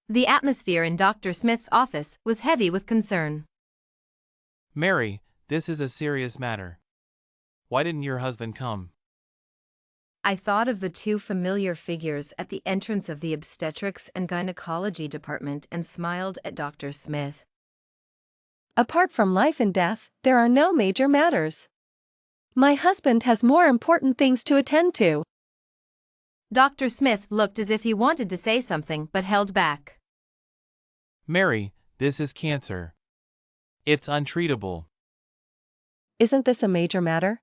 The atmosphere in Dr. Smith's office was heavy with concern. Mary, this is a serious matter. Why didn't your husband come? I thought of the two familiar figures at the entrance of the obstetrics and gynecology department and smiled at Dr. Smith. Apart from life and death, there are no major matters. My husband has more important things to attend to. Dr. Smith looked as if he wanted to say something but held back. Mary, this is cancer. It's untreatable. Isn't this a major matter?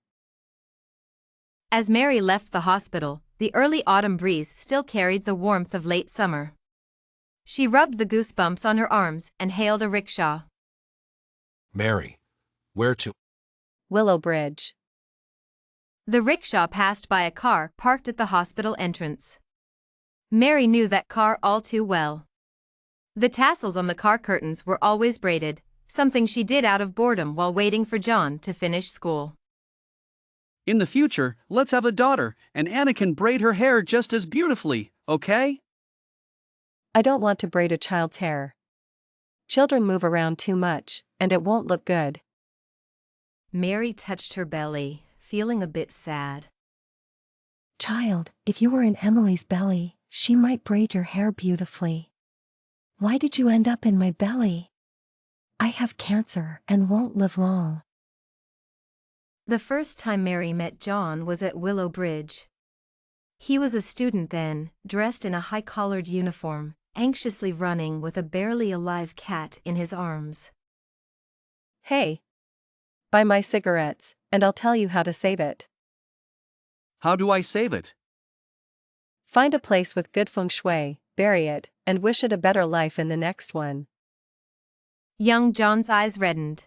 As Mary left the hospital, the early autumn breeze still carried the warmth of late summer. She rubbed the goosebumps on her arms and hailed a rickshaw. Mary, where to? Willow Bridge. The rickshaw passed by a car parked at the hospital entrance. Mary knew that car all too well. The tassels on the car curtains were always braided, something she did out of boredom while waiting for John to finish school. In the future, let's have a daughter, and Anna can braid her hair just as beautifully, okay? I don't want to braid a child's hair. Children move around too much, and it won't look good. Mary touched her belly, feeling a bit sad. Child, if you were in Emily's belly, she might braid your hair beautifully. Why did you end up in my belly? I have cancer and won't live long. The first time Mary met John was at Willow Bridge. He was a student then, dressed in a high-collared uniform, anxiously running with a barely alive cat in his arms. Hey! Buy my cigarettes, and I'll tell you how to save it. How do I save it? Find a place with good feng shui, bury it, and wish it a better life in the next one. Young John's eyes reddened.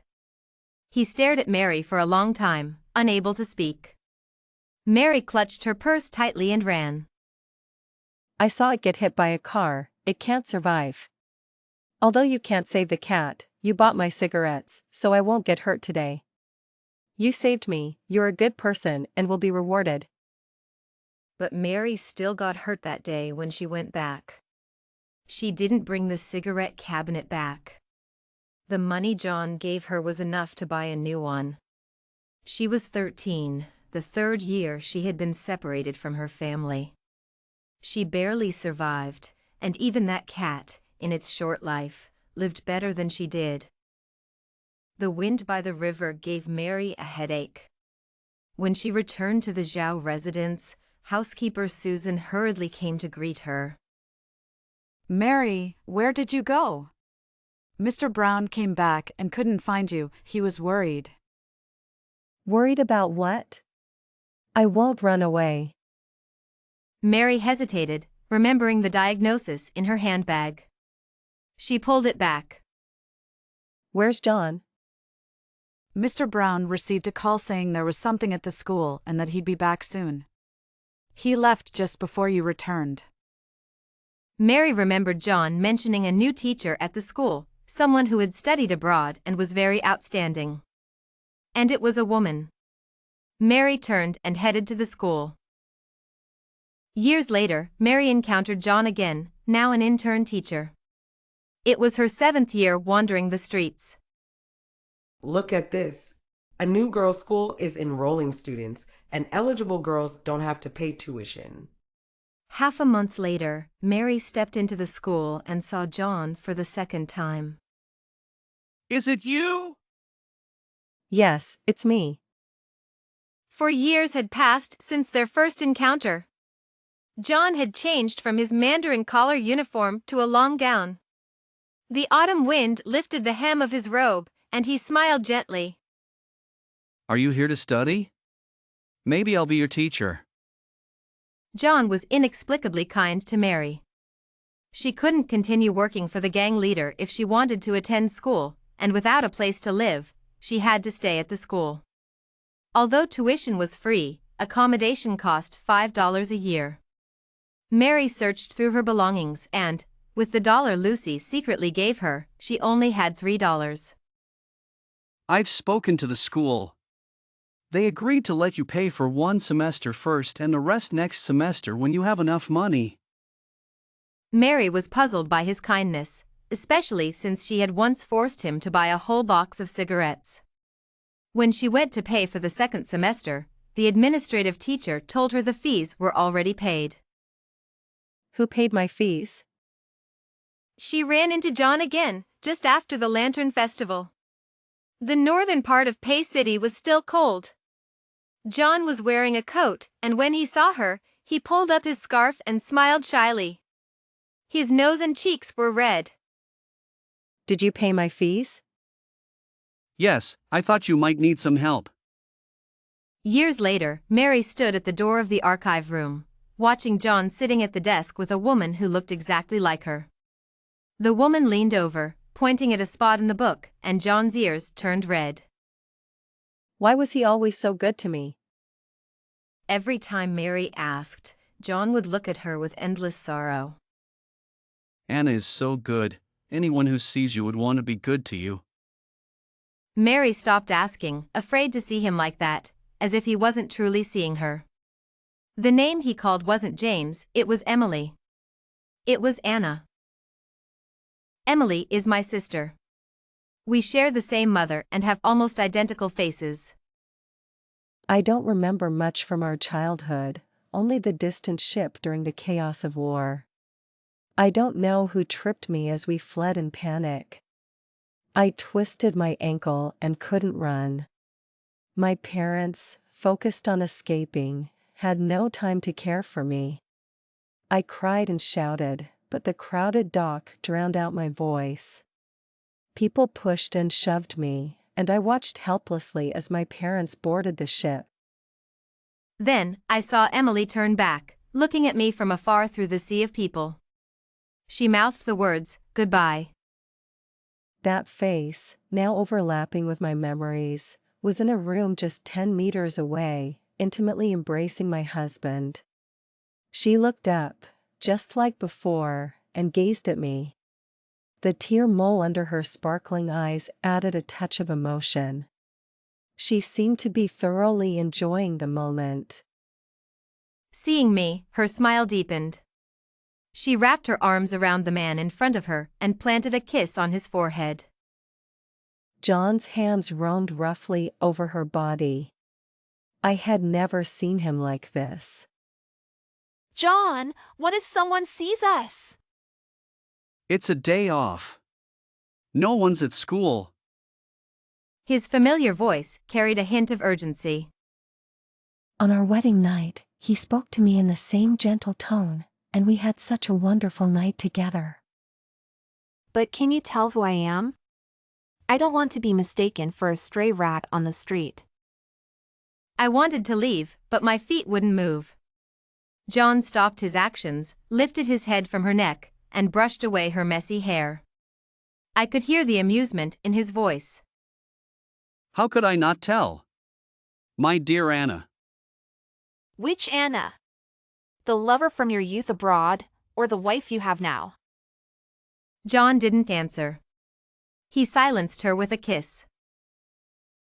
He stared at Mary for a long time, unable to speak. Mary clutched her purse tightly and ran. I saw it get hit by a car, it can't survive. Although you can't save the cat, you bought my cigarettes, so I won't get hurt today. You saved me, you're a good person and will be rewarded. But Mary still got hurt that day when she went back. She didn't bring the cigarette cabinet back. The money John gave her was enough to buy a new one. She was 13, the third year she had been separated from her family. She barely survived, and even that cat, in its short life, lived better than she did. The wind by the river gave Mary a headache. When she returned to the Zhao residence, housekeeper Susan hurriedly came to greet her. Mary, where did you go? Mr. Brown came back and couldn't find you. He was worried. Worried about what? I won't run away. Mary hesitated, remembering the diagnosis in her handbag. She pulled it back. Where's John? Mr. Brown received a call saying there was something at the school and that he'd be back soon. He left just before you returned. Mary remembered John mentioning a new teacher at the school, someone who had studied abroad and was very outstanding. And it was a woman. Mary turned and headed to the school. Years later, Mary encountered John again, now an intern teacher. It was her 7th year wandering the streets. Look at this. A new girls' school is enrolling students, and eligible girls don't have to pay tuition. Half a month later, Mary stepped into the school and saw John for the second time. Is it you? Yes, it's me. 4 years had passed since their first encounter. John had changed from his Mandarin collar uniform to a long gown. The autumn wind lifted the hem of his robe, and he smiled gently. Are you here to study? Maybe I'll be your teacher. John was inexplicably kind to Mary. She couldn't continue working for the gang leader if she wanted to attend school, and without a place to live, she had to stay at the school. Although tuition was free, accommodation cost $5 a year. Mary searched through her belongings and, with the dollar Lucy secretly gave her, she only had $3. I've spoken to the school. They agreed to let you pay for 1 semester first and the rest next semester when you have enough money. Mary was puzzled by his kindness, especially since she had once forced him to buy a whole box of cigarettes. When she went to pay for the second semester, the administrative teacher told her the fees were already paid. Who paid my fees? She ran into John again, just after the Lantern Festival. The northern part of Pay City was still cold. John was wearing a coat, and when he saw her, he pulled up his scarf and smiled shyly. His nose and cheeks were red. Did you pay my fees? Yes, I thought you might need some help. Years later, Mary stood at the door of the archive room, watching John sitting at the desk with a woman who looked exactly like her. The woman leaned over, pointing at a spot in the book, and John's ears turned red. Why was he always so good to me? Every time Mary asked, John would look at her with endless sorrow. Anna is so good. Anyone who sees you would want to be good to you. Mary stopped asking, afraid to see him like that, as if he wasn't truly seeing her. The name he called wasn't James, it was Emily. It was Anna. Emily is my sister. We share the same mother and have almost identical faces. I don't remember much from our childhood, only the distant ship during the chaos of war. I don't know who tripped me as we fled in panic. I twisted my ankle and couldn't run. My parents, focused on escaping, had no time to care for me. I cried and shouted, but the crowded dock drowned out my voice. People pushed and shoved me, and I watched helplessly as my parents boarded the ship. Then, I saw Emily turn back, looking at me from afar through the sea of people. She mouthed the words, "Goodbye." That face, now overlapping with my memories, was in a room just 10 meters away, intimately embracing my husband. She looked up, just like before, and gazed at me. The tear mole under her sparkling eyes added a touch of emotion. She seemed to be thoroughly enjoying the moment. Seeing me, her smile deepened. She wrapped her arms around the man in front of her and planted a kiss on his forehead. John's hands roamed roughly over her body. I had never seen him like this. John, what if someone sees us? It's a day off. No one's at school. His familiar voice carried a hint of urgency. On our wedding night, he spoke to me in the same gentle tone, and we had such a wonderful night together. But can you tell who I am? I don't want to be mistaken for a stray rat on the street. I wanted to leave, but my feet wouldn't move. John stopped his actions, lifted his head from her neck, and brushed away her messy hair. I could hear the amusement in his voice. How could I not tell? My dear Anna. Which Anna? The lover from your youth abroad, or the wife you have now? John didn't answer. He silenced her with a kiss.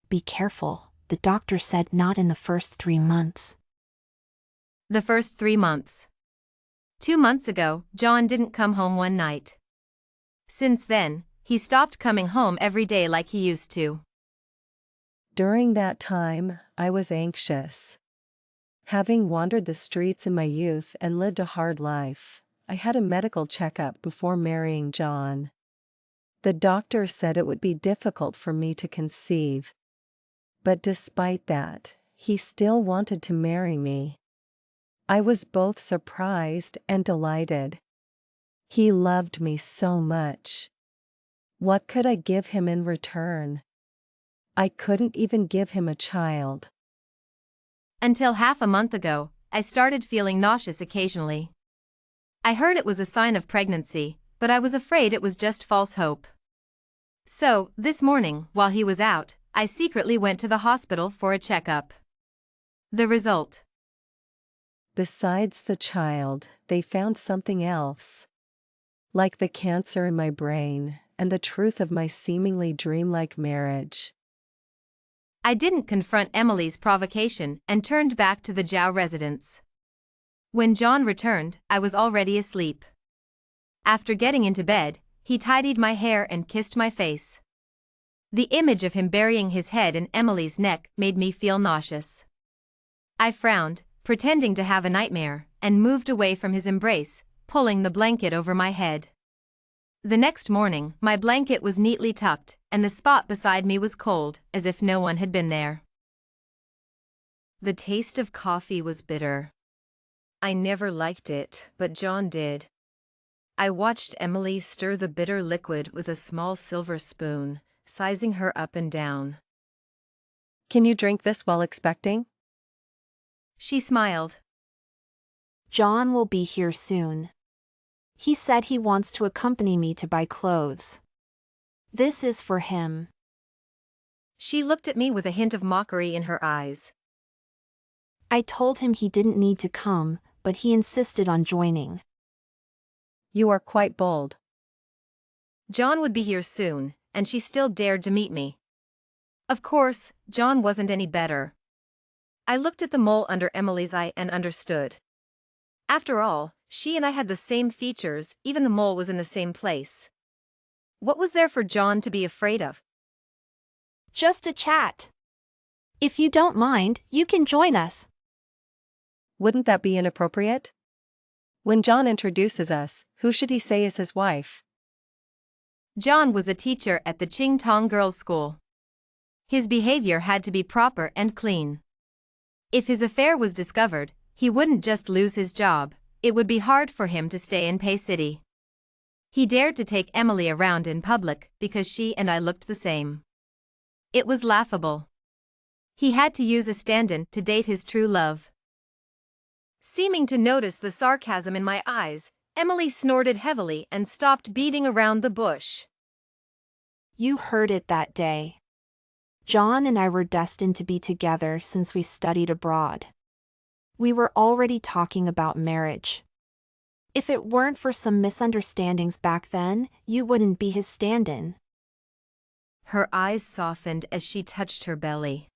Be careful, the doctor said not in the first 3 months. The first 3 months. 2 months ago, John didn't come home one night. Since then, he stopped coming home every day like he used to. During that time, I was anxious. Having wandered the streets in my youth and lived a hard life, I had a medical checkup before marrying John. The doctor said it would be difficult for me to conceive. But despite that, he still wanted to marry me. I was both surprised and delighted. He loved me so much. What could I give him in return? I couldn't even give him a child. Until half a month ago, I started feeling nauseous occasionally. I heard it was a sign of pregnancy, but I was afraid it was just false hope. So, this morning, while he was out, I secretly went to the hospital for a checkup. The result. Besides the child, they found something else. Like the cancer in my brain, and the truth of my seemingly dreamlike marriage. I didn't confront Emily's provocation and turned back to the Zhao residence. When John returned, I was already asleep. After getting into bed, he tidied my hair and kissed my face. The image of him burying his head in Emily's neck made me feel nauseous. I frowned, pretending to have a nightmare, and moved away from his embrace, pulling the blanket over my head. The next morning, my blanket was neatly tucked, and the spot beside me was cold, as if no one had been there. The taste of coffee was bitter. I never liked it, but John did. I watched Emily stir the bitter liquid with a small silver spoon, sizing her up and down. Can you drink this while expecting? She smiled. John will be here soon. He said he wants to accompany me to buy clothes. This is for him. She looked at me with a hint of mockery in her eyes. I told him he didn't need to come, but he insisted on joining. You are quite bold. John would be here soon, and she still dared to meet me. Of course, John wasn't any better. I looked at the mole under Emily's eye and understood. After all, she and I had the same features, even the mole was in the same place. What was there for John to be afraid of? Just a chat. If you don't mind, you can join us. Wouldn't that be inappropriate? When John introduces us, who should he say is his wife? John was a teacher at the Ching Tong Girls' School. His behavior had to be proper and clean. If his affair was discovered, he wouldn't just lose his job, it would be hard for him to stay in Pei City. He dared to take Emily around in public because she and I looked the same. It was laughable. He had to use a stand-in to date his true love. Seeming to notice the sarcasm in my eyes, Emily snorted heavily and stopped beating around the bush. You heard it that day. John and I were destined to be together since we studied abroad. We were already talking about marriage. If it weren't for some misunderstandings back then, you wouldn't be his stand-in. Her eyes softened as she touched her belly.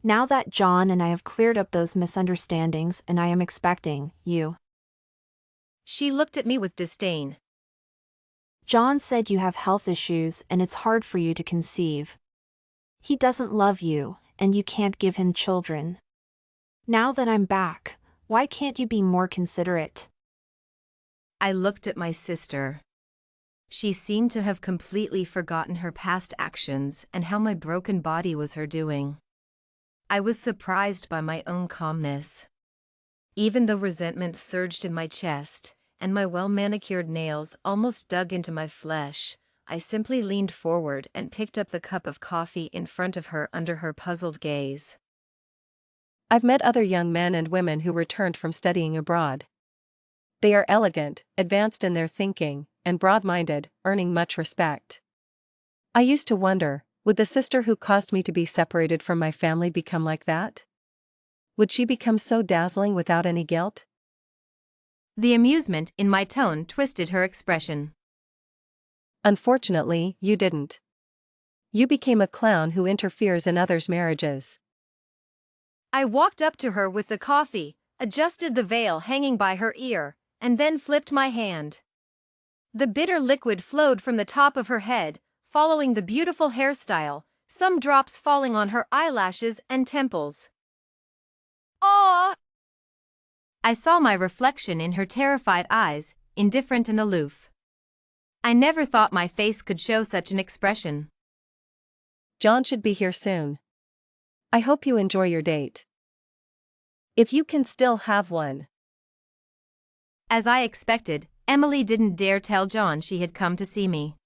Now that John and I have cleared up those misunderstandings and I am expecting you. She looked at me with disdain. John said you have health issues and it's hard for you to conceive. He doesn't love you, and you can't give him children. Now that I'm back, why can't you be more considerate? I looked at my sister. She seemed to have completely forgotten her past actions and how my broken body was her doing. I was surprised by my own calmness. Even though resentment surged in my chest, and my well-manicured nails almost dug into my flesh, I simply leaned forward and picked up the cup of coffee in front of her under her puzzled gaze. I've met other young men and women who returned from studying abroad. They are elegant, advanced in their thinking, and broad-minded, earning much respect. I used to wonder, would the sister who caused me to be separated from my family become like that? Would she become so dazzling without any guilt? The amusement in my tone twisted her expression. Unfortunately, you didn't. You became a clown who interferes in others' marriages. I walked up to her with the coffee, adjusted the veil hanging by her ear, and then flipped my hand. The bitter liquid flowed from the top of her head, following the beautiful hairstyle, some drops falling on her eyelashes and temples. "Aw!" I saw my reflection in her terrified eyes, indifferent and aloof. I never thought my face could show such an expression. John should be here soon. I hope you enjoy your date. If you can still have one. As I expected, Emily didn't dare tell John she had come to see me.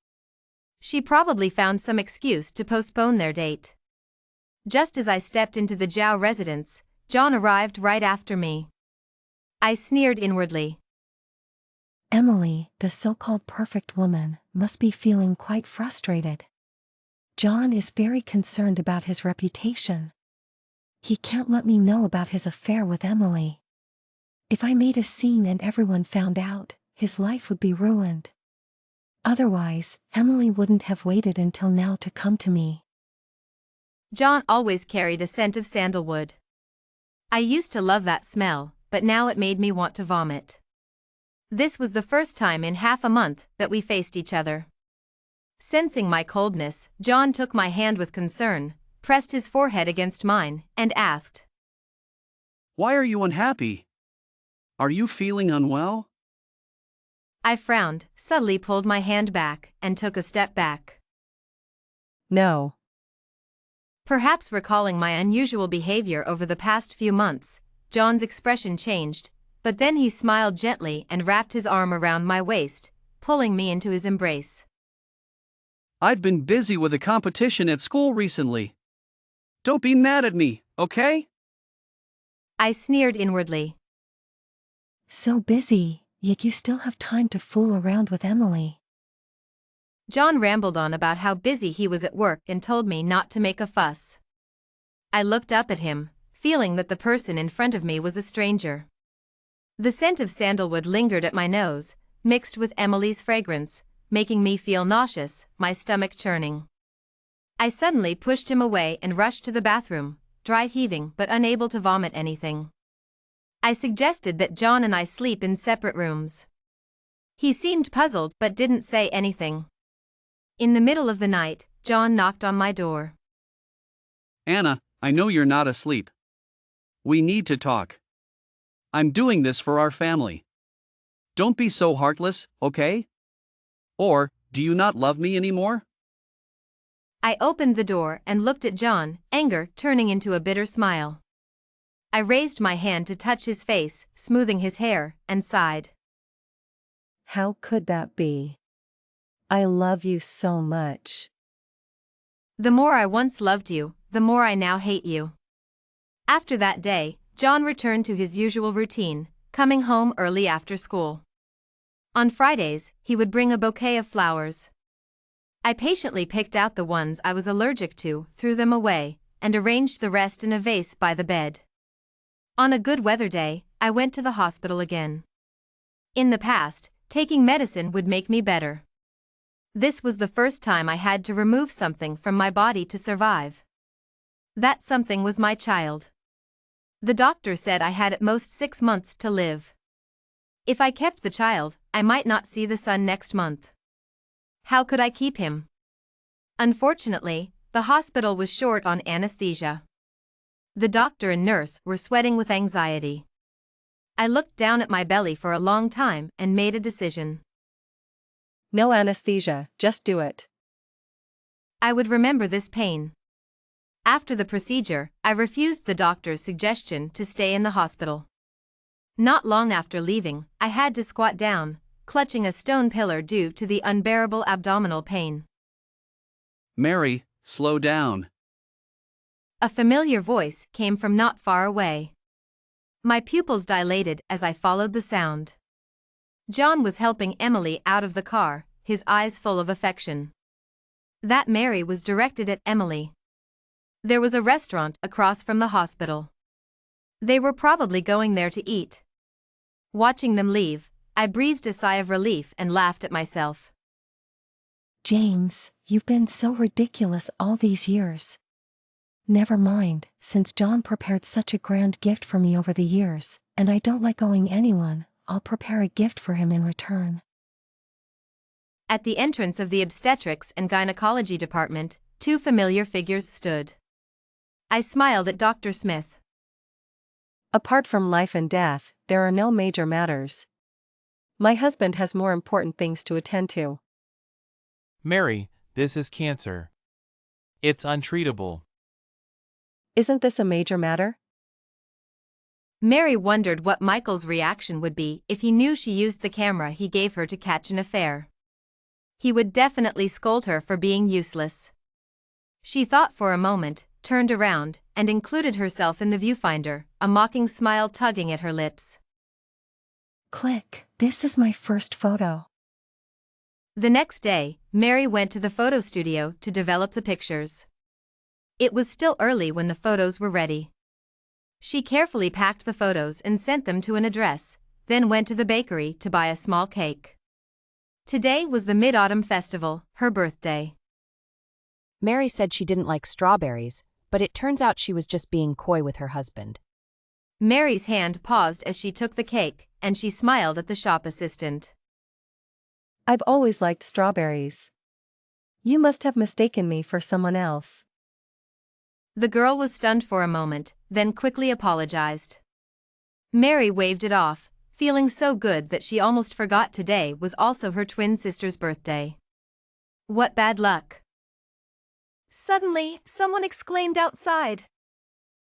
She probably found some excuse to postpone their date. Just as I stepped into the Zhao residence, John arrived right after me. I sneered inwardly. Emily, the so-called perfect woman, must be feeling quite frustrated. John is very concerned about his reputation. He can't let me know about his affair with Emily. If I made a scene and everyone found out, his life would be ruined. Otherwise, Emily wouldn't have waited until now to come to me. John always carried a scent of sandalwood. I used to love that smell, but now it made me want to vomit. This was the first time in half a month that we faced each other. Sensing my coldness, John took my hand with concern, pressed his forehead against mine, and asked, "Why are you unhappy? Are you feeling unwell?" I frowned, subtly pulled my hand back, and took a step back. No. Perhaps recalling my unusual behavior over the past few months, John's expression changed, but then he smiled gently and wrapped his arm around my waist, pulling me into his embrace. "I've been busy with a competition at school recently. Don't be mad at me, okay?" I sneered inwardly. So busy, yet you still have time to fool around with Emily. John rambled on about how busy he was at work and told me not to make a fuss. I looked up at him, feeling that the person in front of me was a stranger. The scent of sandalwood lingered at my nose, mixed with Emily's fragrance, making me feel nauseous, my stomach churning. I suddenly pushed him away and rushed to the bathroom, dry heaving but unable to vomit anything. I suggested that John and I sleep in separate rooms. He seemed puzzled but didn't say anything. In the middle of the night, John knocked on my door. "Anna, I know you're not asleep. We need to talk. I'm doing this for our family. Don't be so heartless, okay? Or, do you not love me anymore?" I opened the door and looked at John, anger turning into a bitter smile. I raised my hand to touch his face, smoothing his hair, and sighed. How could that be? I love you so much. The more I once loved you, the more I now hate you. After that day, John returned to his usual routine, coming home early after school. On Fridays, he would bring a bouquet of flowers. I patiently picked out the ones I was allergic to, threw them away, and arranged the rest in a vase by the bed. On a good weather day, I went to the hospital again. In the past, taking medicine would make me better. This was the first time I had to remove something from my body to survive. That something was my child. The doctor said I had at most 6 months to live. If I kept the child, I might not see the sun next month. How could I keep him? Unfortunately, the hospital was short on anesthesia. The doctor and nurse were sweating with anxiety. I looked down at my belly for a long time and made a decision. No anesthesia, just do it. I would remember this pain. After the procedure, I refused the doctor's suggestion to stay in the hospital. Not long after leaving, I had to squat down, clutching a stone pillar due to the unbearable abdominal pain. "Mary, slow down." A familiar voice came from not far away. My pupils dilated as I followed the sound. John was helping Emily out of the car, his eyes full of affection. That Mary was directed at Emily. There was a restaurant across from the hospital. They were probably going there to eat. Watching them leave, I breathed a sigh of relief and laughed at myself. James, you've been so ridiculous all these years. Never mind, since John prepared such a grand gift for me over the years, and I don't like owing anyone, I'll prepare a gift for him in return. At the entrance of the obstetrics and gynecology department, 2 familiar figures stood. I smiled at Dr. Smith. Apart from life and death, there are no major matters. My husband has more important things to attend to. Mary, this is cancer. It's untreatable. Isn't this a major matter? Mary wondered what Michael's reaction would be if he knew she used the camera he gave her to catch an affair. He would definitely scold her for being useless. She thought for a moment, turned around, and included herself in the viewfinder, a mocking smile tugging at her lips. Click, this is my first photo. The next day, Mary went to the photo studio to develop the pictures. It was still early when the photos were ready. She carefully packed the photos and sent them to an address, then went to the bakery to buy a small cake. Today was the Mid-Autumn Festival, her birthday. Mary said she didn't like strawberries, but it turns out she was just being coy with her husband. Mary's hand paused as she took the cake, and she smiled at the shop assistant. I've always liked strawberries. You must have mistaken me for someone else. The girl was stunned for a moment, then quickly apologized. Mary waved it off, feeling so good that she almost forgot today was also her twin sister's birthday. What bad luck! Suddenly, someone exclaimed outside.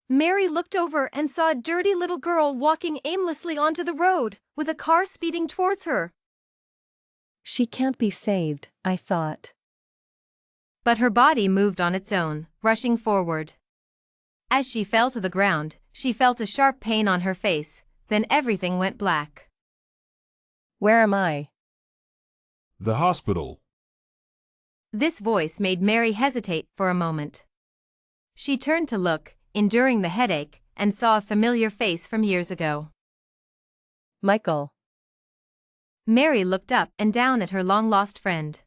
Mary looked over and saw a dirty little girl walking aimlessly onto the road, with a car speeding towards her. She can't be saved, I thought. But her body moved on its own, rushing forward. As she fell to the ground, she felt a sharp pain on her face, then everything went black. Where am I? The hospital. This voice made Mary hesitate for a moment. She turned to look, enduring the headache, and saw a familiar face from years ago. Michael. Mary looked up and down at her long-lost friend.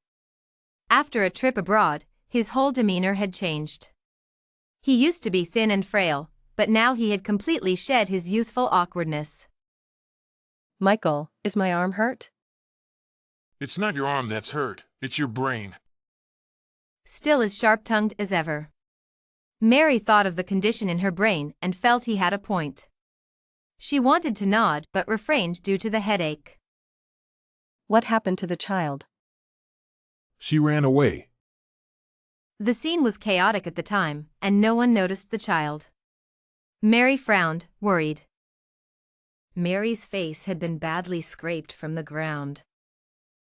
After a trip abroad, his whole demeanor had changed. He used to be thin and frail, but now he had completely shed his youthful awkwardness. Michael, is my arm hurt? It's not your arm that's hurt, it's your brain. Still as sharp-tongued as ever. Mary thought of the condition in her brain and felt he had a point. She wanted to nod but refrained due to the headache. What happened to the child? She ran away. The scene was chaotic at the time, and no one noticed the child. Mary frowned, worried. Mary's face had been badly scraped from the ground.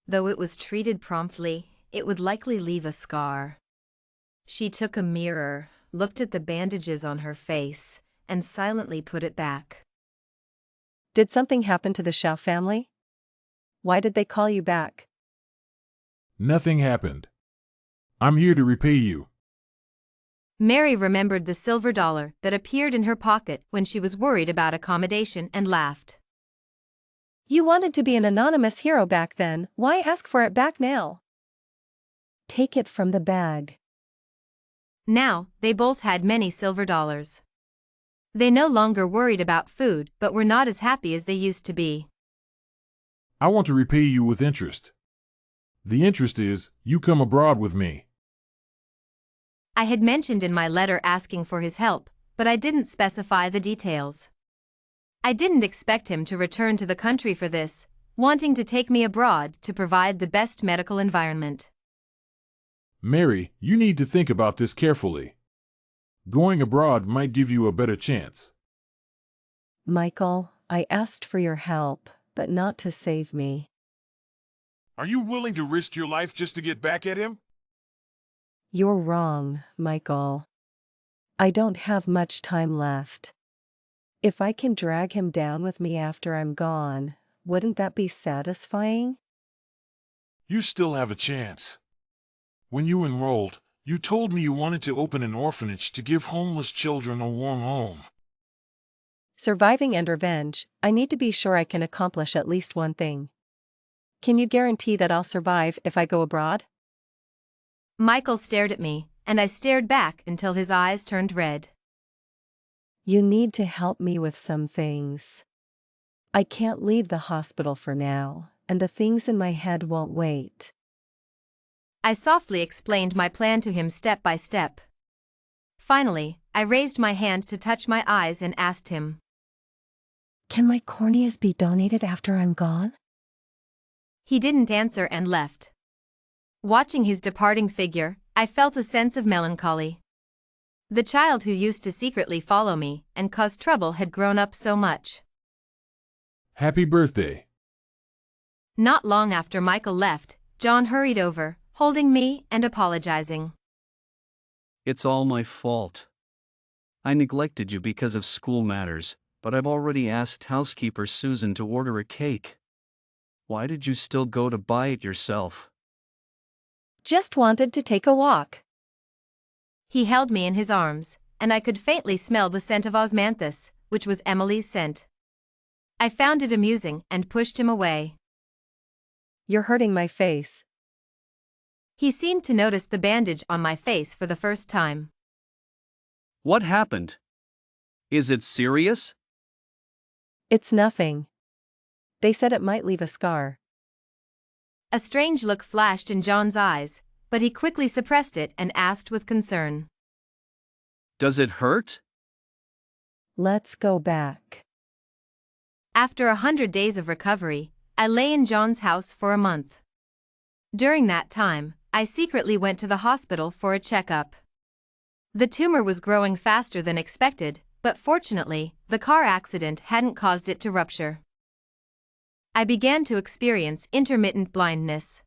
Though it was treated promptly, it would likely leave a scar. She took a mirror, looked at the bandages on her face, and silently put it back. Did something happen to the Shaw family? Why did they call you back? Nothing happened. I'm here to repay you. Mary remembered the silver dollar that appeared in her pocket when she was worried about accommodation and laughed. You wanted to be an anonymous hero back then, why ask for it back now? Take it from the bag. Now, they both had many silver dollars. They no longer worried about food but were not as happy as they used to be. I want to repay you with interest. The interest is, you come abroad with me. I had mentioned in my letter asking for his help, but I didn't specify the details. I didn't expect him to return to the country for this, wanting to take me abroad to provide the best medical environment. Mary, you need to think about this carefully. Going abroad might give you a better chance. Michael, I asked for your help, but not to save me. Are you willing to risk your life just to get back at him? You're wrong, Michael. I don't have much time left. If I can drag him down with me after I'm gone, wouldn't that be satisfying? You still have a chance. When you enrolled, you told me you wanted to open an orphanage to give homeless children a warm home. Surviving and revenge, I need to be sure I can accomplish at least one thing. Can you guarantee that I'll survive if I go abroad? Michael stared at me, and I stared back until his eyes turned red. You need to help me with some things. I can't leave the hospital for now, and the things in my head won't wait. I softly explained my plan to him step by step. Finally, I raised my hand to touch my eyes and asked him, Can my corneas be donated after I'm gone? He didn't answer and left. Watching his departing figure, I felt a sense of melancholy. The child who used to secretly follow me and cause trouble had grown up so much. Happy birthday. Not long after Michael left, John hurried over, holding me and apologizing. It's all my fault. I neglected you because of school matters, but I've already asked housekeeper Susan to order a cake. Why did you still go to buy it yourself? Just wanted to take a walk. He held me in his arms, and I could faintly smell the scent of osmanthus, which was Emily's scent. I found it amusing and pushed him away. You're hurting my face. He seemed to notice the bandage on my face for the first time. What happened? Is it serious? It's nothing. They said it might leave a scar. A strange look flashed in John's eyes, but he quickly suppressed it and asked with concern. Does it hurt? Let's go back. After 100 days of recovery, I lay in John's house for a month. During that time, I secretly went to the hospital for a checkup. The tumor was growing faster than expected, but fortunately, the car accident hadn't caused it to rupture. I began to experience intermittent blindness.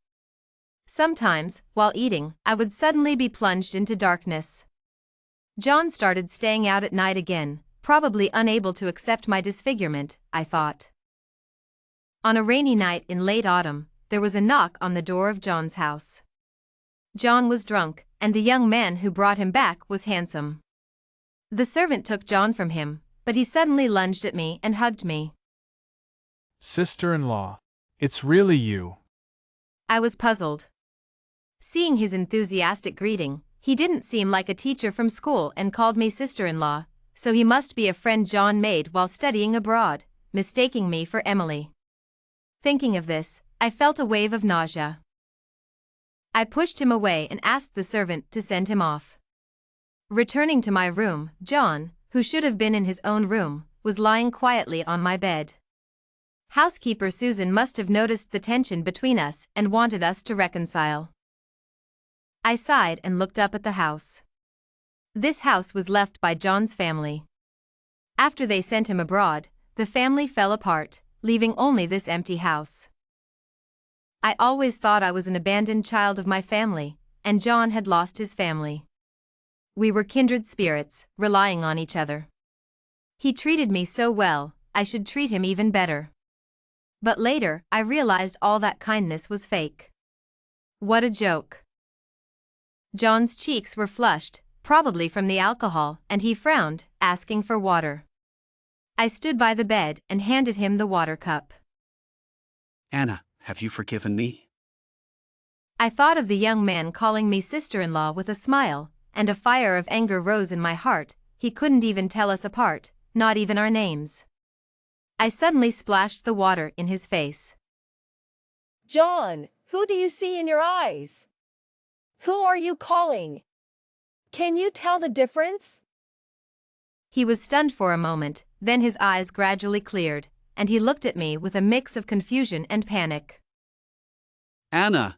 Sometimes, while eating, I would suddenly be plunged into darkness. John started staying out at night again, probably unable to accept my disfigurement, I thought. On a rainy night in late autumn, there was a knock on the door of John's house. John was drunk, and the young man who brought him back was handsome. The servant took John from him, but he suddenly lunged at me and hugged me. Sister-in-law, it's really you. I was puzzled. Seeing his enthusiastic greeting, he didn't seem like a teacher from school and called me sister-in-law, so he must be a friend John made while studying abroad, mistaking me for Emily. Thinking of this, I felt a wave of nausea. I pushed him away and asked the servant to send him off. Returning to my room, John, who should have been in his own room, was lying quietly on my bed. Housekeeper Susan must have noticed the tension between us and wanted us to reconcile. I sighed and looked up at the house. This house was left by John's family. After they sent him abroad, the family fell apart, leaving only this empty house. I always thought I was an abandoned child of my family, and John had lost his family. We were kindred spirits, relying on each other. He treated me so well, I should treat him even better. But later, I realized all that kindness was fake. What a joke. John's cheeks were flushed, probably from the alcohol, and he frowned, asking for water. I stood by the bed and handed him the water cup. Anna, have you forgiven me? I thought of the young man calling me sister-in-law with a smile, and a fire of anger rose in my heart. He couldn't even tell us apart, not even our names. I suddenly splashed the water in his face. John, who do you see in your eyes? Who are you calling? Can you tell the difference? He was stunned for a moment, then his eyes gradually cleared, and he looked at me with a mix of confusion and panic. Anna!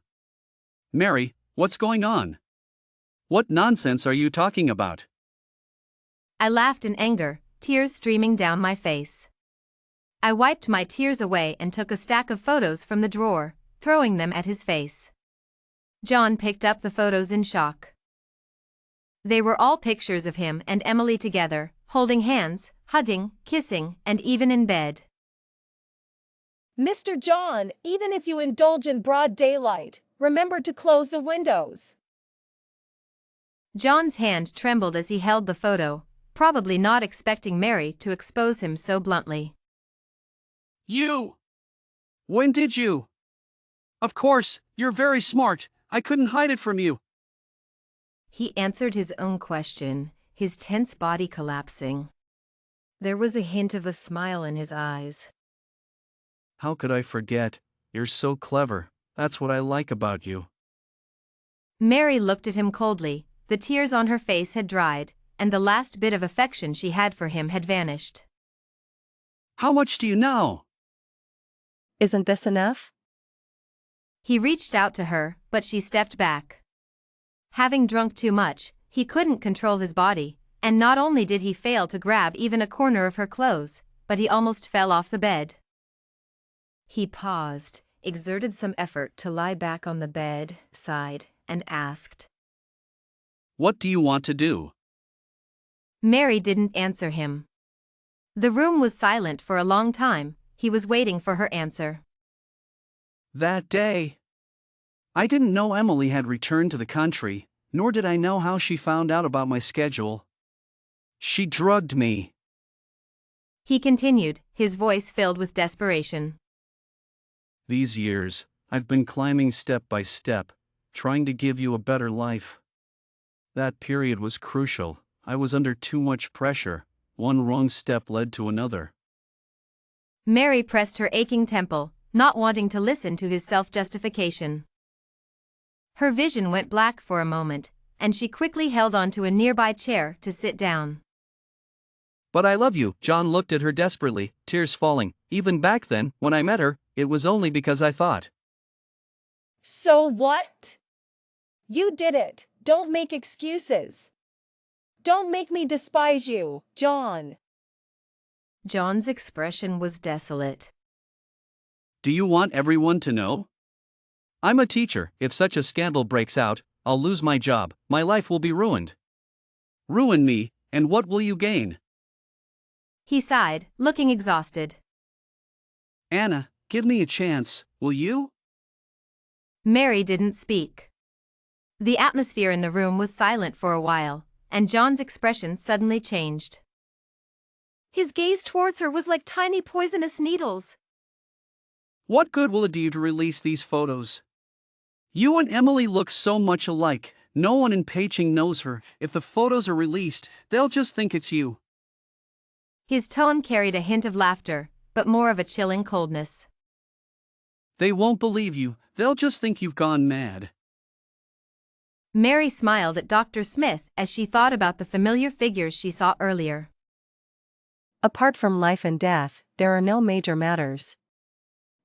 Mary, what's going on? What nonsense are you talking about? I laughed in anger, tears streaming down my face. I wiped my tears away and took a stack of photos from the drawer, throwing them at his face. John picked up the photos in shock. They were all pictures of him and Emily together, holding hands, hugging, kissing, and even in bed. Mr. John, even if you indulge in broad daylight, remember to close the windows. John's hand trembled as he held the photo, probably not expecting Mary to expose him so bluntly. You! When did you? Of course, you're very smart. I couldn't hide it from you. He answered his own question, his tense body collapsing. There was a hint of a smile in his eyes. How could I forget? You're so clever. That's what I like about you. Mary looked at him coldly. The tears on her face had dried, and the last bit of affection she had for him had vanished. How much do you know? Isn't this enough? He reached out to her, but she stepped back. Having drunk too much, he couldn't control his body, and not only did he fail to grab even a corner of her clothes, but he almost fell off the bed. He paused, exerted some effort to lie back on the bed, sighed, and asked, What do you want to do? Mary didn't answer him. The room was silent for a long time. He was waiting for her answer. That day. I didn't know Emily had returned to the country, nor did I know how she found out about my schedule. She drugged me. He continued, his voice filled with desperation. These years, I've been climbing step by step, trying to give you a better life. That period was crucial. I was under too much pressure. One wrong step led to another. Mary pressed her aching temple, not wanting to listen to his self-justification. Her vision went black for a moment, and she quickly held onto a nearby chair to sit down. But I love you. John looked at her desperately, tears falling. Even back then, when I met her, it was only because I thought. So what? You did it. Don't make excuses. Don't make me despise you, John. John's expression was desolate. Do you want everyone to know? I'm a teacher. If such a scandal breaks out, I'll lose my job. My life will be ruined. Ruin me, and what will you gain? He sighed, looking exhausted. Anna, give me a chance, will you? Mary didn't speak. The atmosphere in the room was silent for a while, and John's expression suddenly changed. His gaze towards her was like tiny poisonous needles. What good will it do you to release these photos? You and Emily look so much alike. No one in Peicheng knows her. If the photos are released, they'll just think it's you. His tone carried a hint of laughter, but more of a chilling coldness. They won't believe you. They'll just think you've gone mad. Mary smiled at Dr. Smith as she thought about the familiar figures she saw earlier. Apart from life and death, there are no major matters.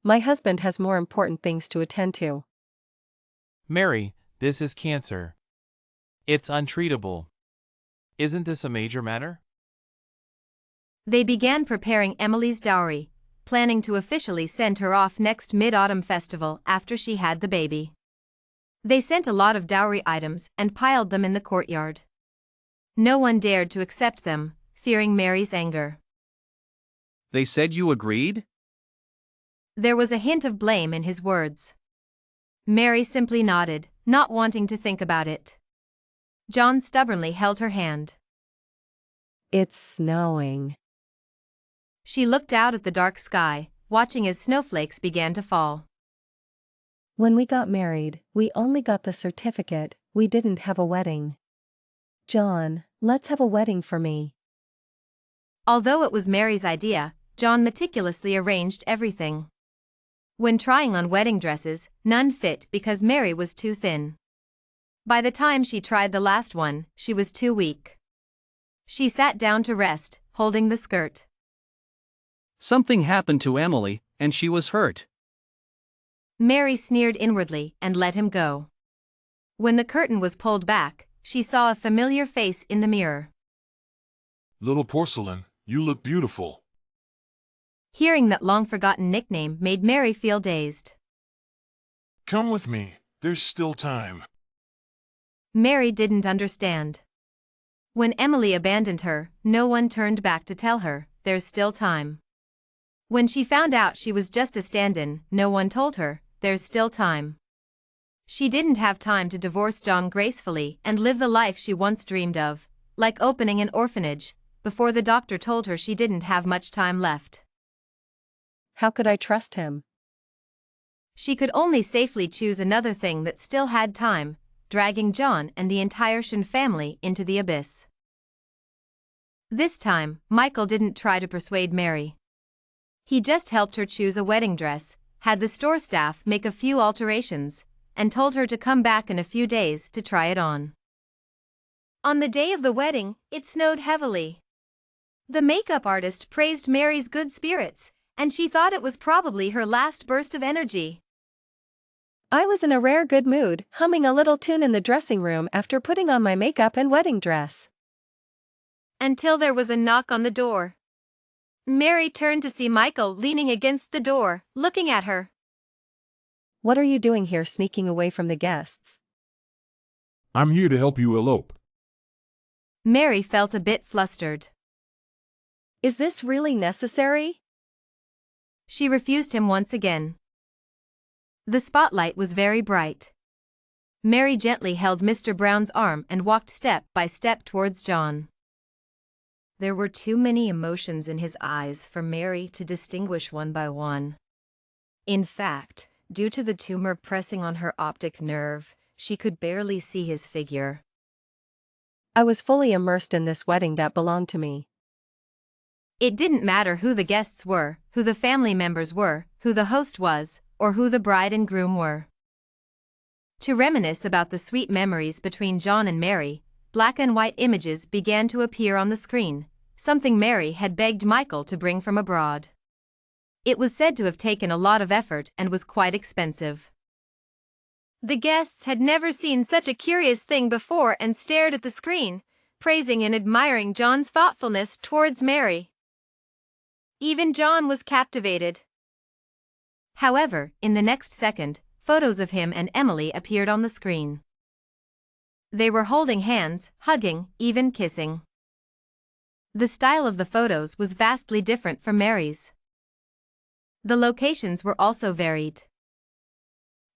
My husband has more important things to attend to. Mary, this is cancer. It's untreatable. Isn't this a major matter? They began preparing Emily's dowry, planning to officially send her off next Mid-Autumn Festival after she had the baby. They sent a lot of dowry items and piled them in the courtyard. No one dared to accept them, fearing Mary's anger. They said you agreed? There was a hint of blame in his words. Mary simply nodded, not wanting to think about it. John stubbornly held her hand. It's snowing. She looked out at the dark sky, watching as snowflakes began to fall. When we got married, we only got the certificate, we didn't have a wedding. John, let's have a wedding for me. Although it was Mary's idea, John meticulously arranged everything. When trying on wedding dresses, none fit because Mary was too thin. By the time she tried the last one, she was too weak. She sat down to rest, holding the skirt. Something happened to Emily, and she was hurt. Mary sneered inwardly and let him go. When the curtain was pulled back, she saw a familiar face in the mirror. Little porcelain, you look beautiful. Hearing that long-forgotten nickname made Mary feel dazed. Come with me, there's still time. Mary didn't understand. When Emily abandoned her, no one turned back to tell her, there's still time. When she found out she was just a stand-in, no one told her, there's still time. She didn't have time to divorce John gracefully and live the life she once dreamed of, like opening an orphanage, before the doctor told her she didn't have much time left. How could I trust him? She could only safely choose another thing that still had time, dragging John and the entire Shin family into the abyss. This time, Michael didn't try to persuade Mary. He just helped her choose a wedding dress, had the store staff make a few alterations, and told her to come back in a few days to try it on. On the day of the wedding, it snowed heavily. The makeup artist praised Mary's good spirits, and she thought it was probably her last burst of energy. I was in a rare good mood, humming a little tune in the dressing room after putting on my makeup and wedding dress. Until there was a knock on the door. Mary turned to see Michael leaning against the door, looking at her. What are you doing here sneaking away from the guests? I'm here to help you elope. Mary felt a bit flustered. Is this really necessary? She refused him once again. The spotlight was very bright. Mary gently held Mr. Brown's arm and walked step by step towards John. There were too many emotions in his eyes for Mary to distinguish one by one. In fact, due to the tumor pressing on her optic nerve, she could barely see his figure. I was fully immersed in this wedding that belonged to me. It didn't matter who the guests were, who the family members were, who the host was, or who the bride and groom were. To reminisce about the sweet memories between John and Mary, black and white images began to appear on the screen, something Mary had begged Michael to bring from abroad. It was said to have taken a lot of effort and was quite expensive. The guests had never seen such a curious thing before and stared at the screen, praising and admiring John's thoughtfulness towards Mary. Even John was captivated. However, in the next second, photos of him and Emily appeared on the screen. They were holding hands, hugging, even kissing. The style of the photos was vastly different from Mary's. The locations were also varied.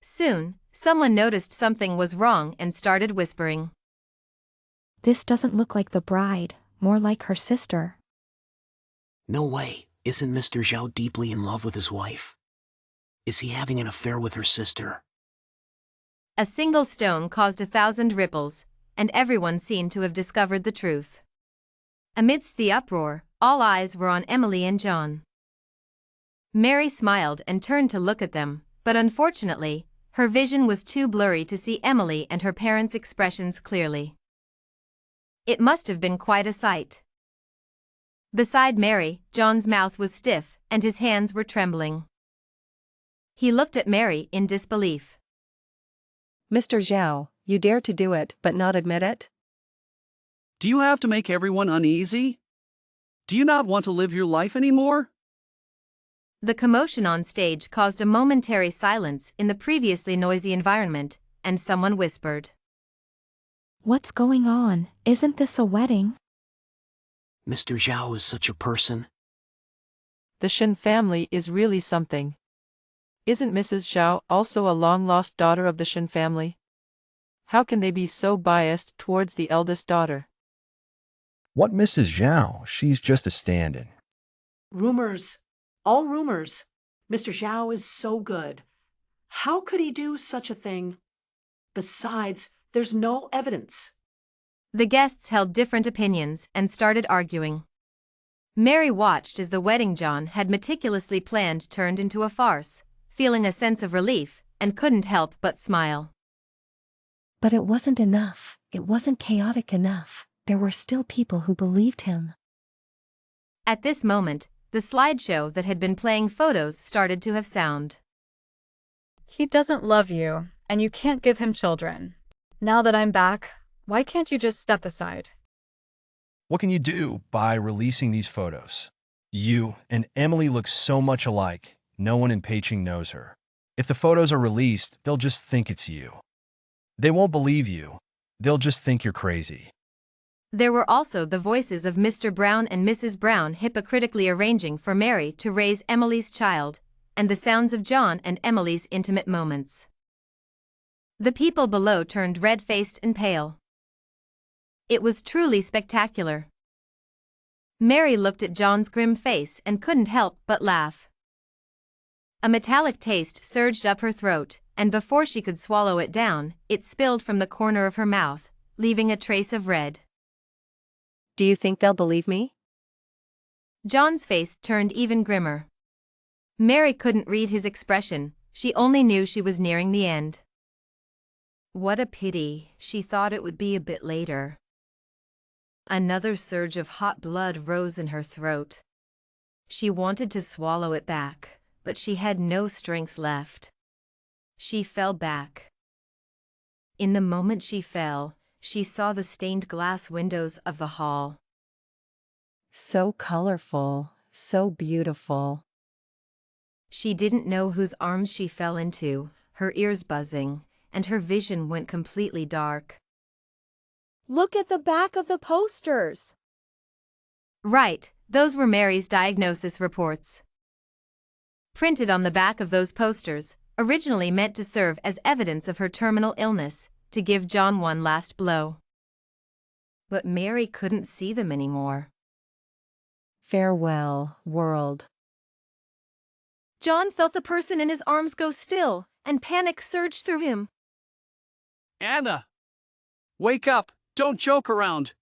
Soon, someone noticed something was wrong and started whispering. This doesn't look like the bride, more like her sister. No way. Isn't Mr. Zhao deeply in love with his wife? Is he having an affair with her sister? A single stone caused 1,000 ripples, and everyone seemed to have discovered the truth. Amidst the uproar, all eyes were on Emily and John. Mary smiled and turned to look at them, but unfortunately, her vision was too blurry to see Emily and her parents' expressions clearly. It must have been quite a sight. Beside Mary, John's mouth was stiff, and his hands were trembling. He looked at Mary in disbelief. Mr. Zhao, you dare to do it but not admit it? Do you have to make everyone uneasy? Do you not want to live your life anymore? The commotion on stage caused a momentary silence in the previously noisy environment, and someone whispered. What's going on? Isn't this a wedding? Mr. Zhao is such a person. The Shen family is really something. Isn't Mrs. Zhao also a long-lost daughter of the Shen family? How can they be so biased towards the eldest daughter? What Mrs. Zhao? She's just a stand-in. Rumors. All rumors. Mr. Zhao is so good. How could he do such a thing? Besides, there's no evidence. The guests held different opinions and started arguing. Mary watched as the wedding John had meticulously planned turned into a farce, feeling a sense of relief, and couldn't help but smile. But it wasn't enough. It wasn't chaotic enough. There were still people who believed him. At this moment, the slideshow that had been playing photos started to have sound. He doesn't love you, and you can't give him children. Now that I'm back, why can't you just step aside? What can you do by releasing these photos? You and Emily look so much alike, no one in Peking knows her. If the photos are released, they'll just think it's you. They won't believe you. They'll just think you're crazy. There were also the voices of Mr. Brown and Mrs. Brown hypocritically arranging for Mary to raise Emily's child, and the sounds of John and Emily's intimate moments. The people below turned red-faced and pale. It was truly spectacular. Mary looked at John's grim face and couldn't help but laugh. A metallic taste surged up her throat, and before she could swallow it down, it spilled from the corner of her mouth, leaving a trace of red. Do you think they'll believe me? John's face turned even grimmer. Mary couldn't read his expression, she only knew she was nearing the end. What a pity, she thought it would be a bit later. Another surge of hot blood rose in her throat. She wanted to swallow it back, but she had no strength left. She fell back. In the moment she fell, she saw the stained glass windows of the hall. So colorful, so beautiful. She didn't know whose arms she fell into, her ears buzzing, and her vision went completely dark. Look at the back of the posters. Right, those were Mary's diagnosis reports. Printed on the back of those posters, originally meant to serve as evidence of her terminal illness, to give John one last blow. But Mary couldn't see them anymore. Farewell, world. John felt the person in his arms go still, and panic surged through him. Anna! Wake up! Don't joke around!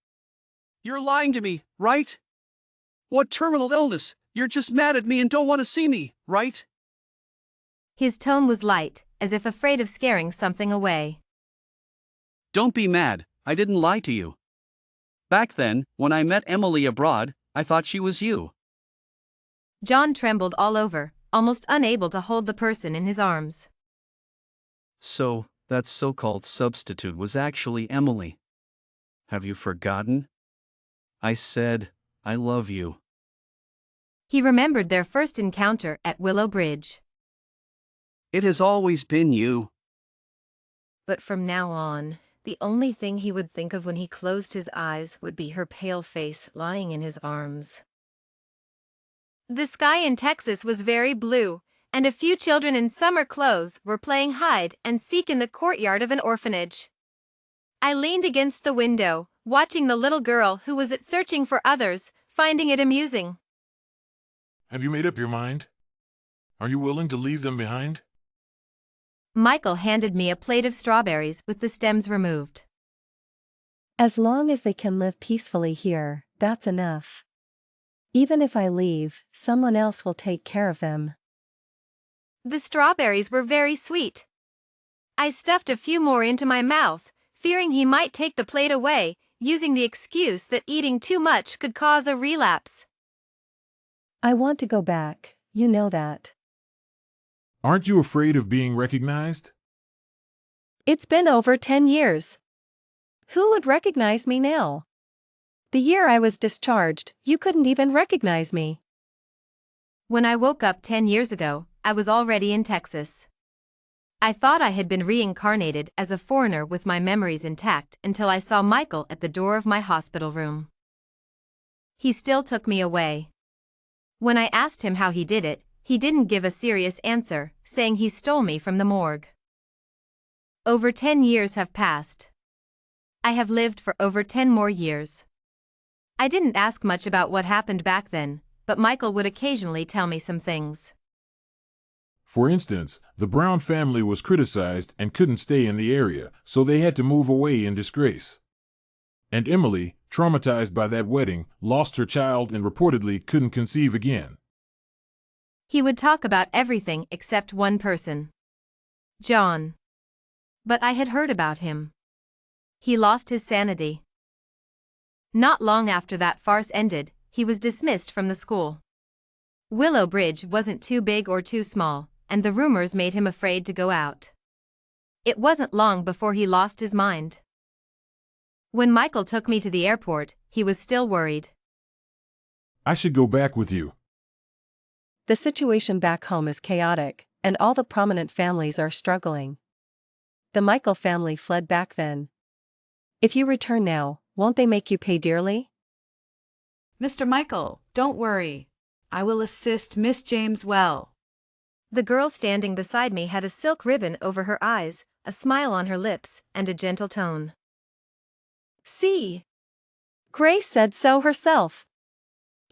You're lying to me, right? What terminal illness? You're just mad at me and don't want to see me, right? His tone was light, as if afraid of scaring something away. Don't be mad, I didn't lie to you. Back then, when I met Emily abroad, I thought she was you. John trembled all over, almost unable to hold the person in his arms. So, that so-called substitute was actually Emily. Have you forgotten? I said, I love you. He remembered their first encounter at Willow Bridge. It has always been you. But from now on, the only thing he would think of when he closed his eyes would be her pale face lying in his arms. The sky in Texas was very blue, and a few children in summer clothes were playing hide and seek in the courtyard of an orphanage. I leaned against the window, watching the little girl who was searching for others, finding it amusing. Have you made up your mind? Are you willing to leave them behind? Michael handed me a plate of strawberries with the stems removed. As long as they can live peacefully here, that's enough. Even if I leave, someone else will take care of them. The strawberries were very sweet. I stuffed a few more into my mouth, fearing he might take the plate away, using the excuse that eating too much could cause a relapse. I want to go back, you know that. Aren't you afraid of being recognized? It's been over 10 years. Who would recognize me now? The year I was discharged, you couldn't even recognize me. When I woke up 10 years ago, I was already in Texas. I thought I had been reincarnated as a foreigner with my memories intact until I saw Michael at the door of my hospital room. He still took me away. When I asked him how he did it, he didn't give a serious answer, saying he stole me from the morgue. Over 10 years have passed. I have lived for over 10 more years. I didn't ask much about what happened back then, but Michael would occasionally tell me some things. For instance, the Brown family was criticized and couldn't stay in the area, so they had to move away in disgrace. And Emily, traumatized by that wedding, lost her child and reportedly couldn't conceive again. He would talk about everything except one person. John. But I had heard about him. He lost his sanity. Not long after that farce ended, he was dismissed from the school. Willow Bridge wasn't too big or too small, and the rumors made him afraid to go out. It wasn't long before he lost his mind. When Michael took me to the airport, he was still worried. I should go back with you. The situation back home is chaotic, and all the prominent families are struggling. The Michael family fled back then. If you return now, won't they make you pay dearly? Mr. Michael, don't worry. I will assist Miss James well. The girl standing beside me had a silk ribbon over her eyes, a smile on her lips, and a gentle tone. See? Grace said so herself.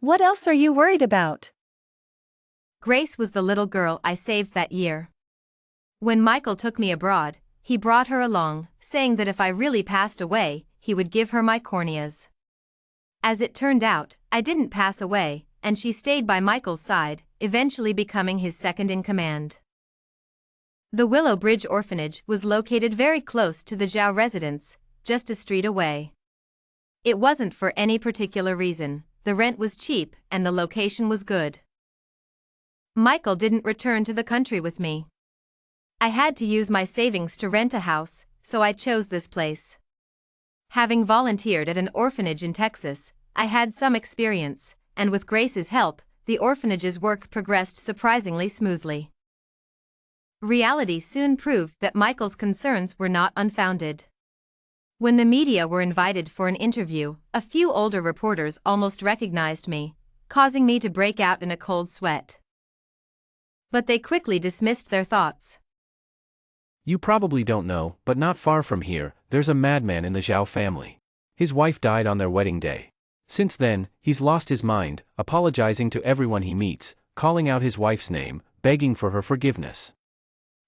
What else are you worried about? Grace was the little girl I saved that year. When Michael took me abroad, he brought her along, saying that if I really passed away, he would give her my corneas. As it turned out, I didn't pass away, and she stayed by Michael's side, eventually becoming his second in command. The Willow Bridge orphanage was located very close to the Zhao residence, just a street away. It wasn't for any particular reason, the rent was cheap and the location was good. Michael didn't return to the country with me. I had to use my savings to rent a house, so I chose this place. Having volunteered at an orphanage in Texas, I had some experience, and with Grace's help, the orphanage's work progressed surprisingly smoothly. Reality soon proved that Michael's concerns were not unfounded. When the media were invited for an interview, a few older reporters almost recognized me, causing me to break out in a cold sweat. But they quickly dismissed their thoughts. You probably don't know, but not far from here, there's a madman in the Zhao family. His wife died on their wedding day. Since then, he's lost his mind, apologizing to everyone he meets, calling out his wife's name, begging for her forgiveness.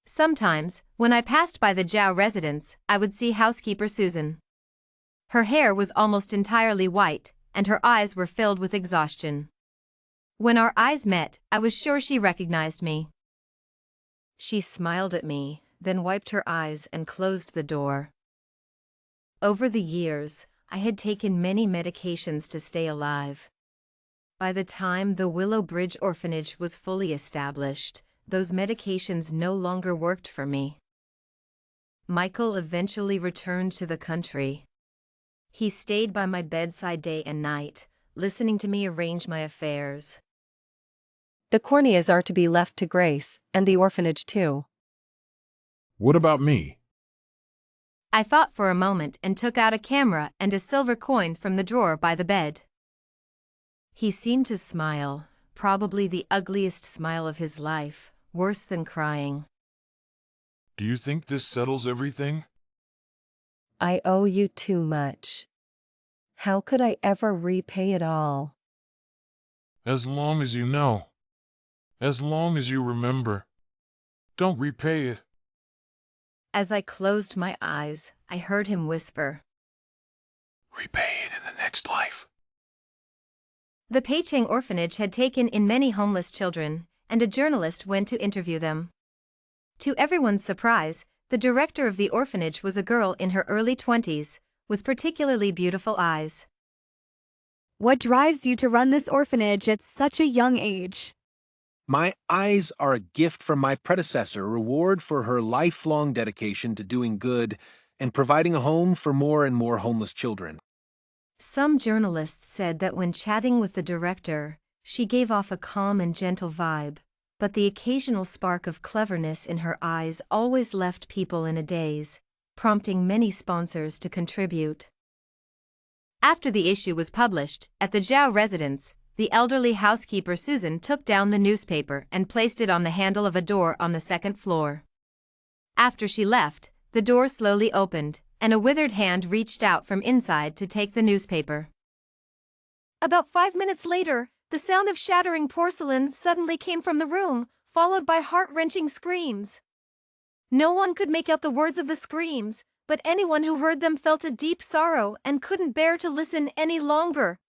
Sometimes, when I passed by the Zhao residence, I would see housekeeper Susan. Her hair was almost entirely white, and her eyes were filled with exhaustion. When our eyes met, I was sure she recognized me. She smiled at me, then wiped her eyes and closed the door. Over the years, I had taken many medications to stay alive. By the time the Willow Bridge orphanage was fully established, those medications no longer worked for me. Michael eventually returned to the country. He stayed by my bedside day and night, listening to me arrange my affairs. The corneas are to be left to Grace, and the orphanage too. What about me? I thought for a moment and took out a camera and a silver coin from the drawer by the bed. He seemed to smile, probably the ugliest smile of his life, worse than crying. Do you think this settles everything? I owe you too much. How could I ever repay it all? As long as you know. As long as you remember. Don't repay it. As I closed my eyes, I heard him whisper, Repay it in the next life. The Peicheng orphanage had taken in many homeless children, and a journalist went to interview them. To everyone's surprise, the director of the orphanage was a girl in her early 20s, with particularly beautiful eyes. What drives you to run this orphanage at such a young age? My eyes are a gift from my predecessor, a reward for her lifelong dedication to doing good and providing a home for more and more homeless children. Some journalists said that when chatting with the director, she gave off a calm and gentle vibe, but the occasional spark of cleverness in her eyes always left people in a daze, prompting many sponsors to contribute. After the issue was published, at the Zhao residence, the elderly housekeeper Susan took down the newspaper and placed it on the handle of a door on the second floor. After she left, the door slowly opened, and a withered hand reached out from inside to take the newspaper. About 5 minutes later, the sound of shattering porcelain suddenly came from the room, followed by heart-wrenching screams. No one could make out the words of the screams, but anyone who heard them felt a deep sorrow and couldn't bear to listen any longer.